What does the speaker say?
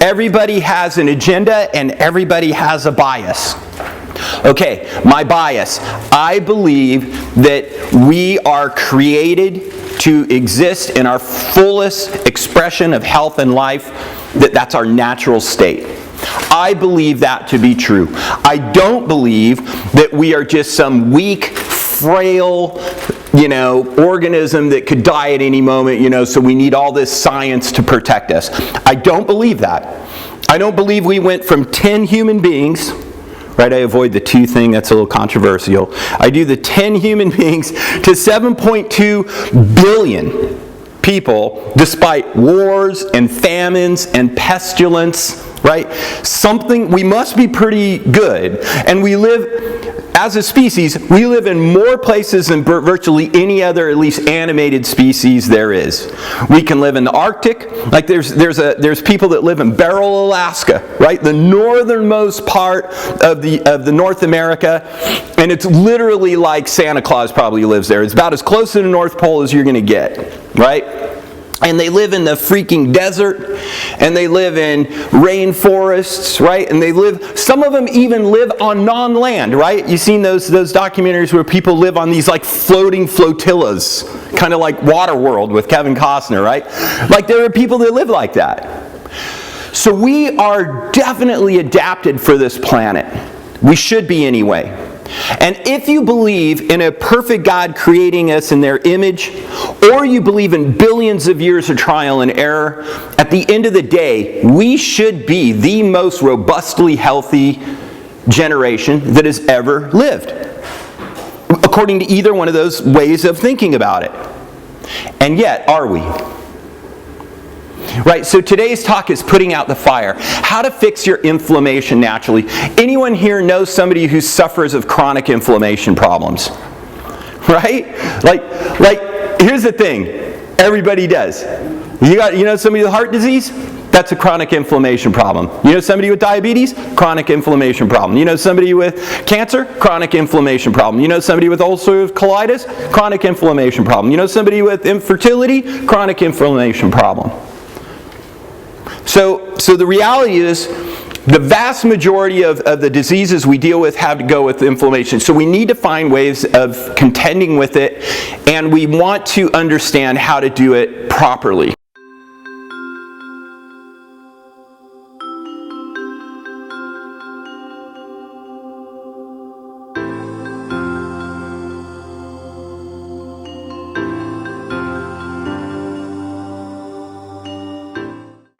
Everybody has an agenda and everybody has a bias. Okay, my bias. I believe that we are created to exist in our fullest expression of health and life, that's our natural state. I believe that to be true. I don't believe that we are just some weak, frail, organism that could die at any moment, so we need all this science to protect us. I don't believe that. I don't believe we went from 10 human beings, right? I avoid the 2 thing, that's a little controversial. I do the 10 human beings to 7.2 billion people, despite wars and famines and pestilence, right? We must be pretty good. And we live, as a species, we live in more places than virtually any other, at least animated species there is. We can live in the Arctic. Like there's people that live in Beryl, Alaska, right? The northernmost part of the North America. And it's literally like Santa Claus probably lives there. It's about as close to the North Pole as you're going to get, right? And they live in the freaking desert, and they live in rainforests, right? And some of them even live on non-land, right? You've seen those documentaries where people live on these like floating flotillas, kind of like Waterworld with Kevin Costner, right? Like there are people that live like that. So we are definitely adapted for this planet. We should be anyway. And if you believe in a perfect God creating us in their image, or you believe in billions of years of trial and error, at the end of the day, we should be the most robustly healthy generation that has ever lived, according to either one of those ways of thinking about it. And yet, are we? Right, so today's talk is putting out the fire. How to fix your inflammation naturally. Anyone here knows somebody who suffers of chronic inflammation problems? Right? Like here's the thing. Everybody does. You know somebody with heart disease? That's a chronic inflammation problem. You know somebody with diabetes? Chronic inflammation problem. You know somebody with cancer? Chronic inflammation problem. You know somebody with ulcerative colitis? Chronic inflammation problem. You know somebody with infertility? Chronic inflammation problem. So the reality is, the vast majority of the diseases we deal with have to go with inflammation. So we need to find ways of contending with it, and we want to understand how to do it properly.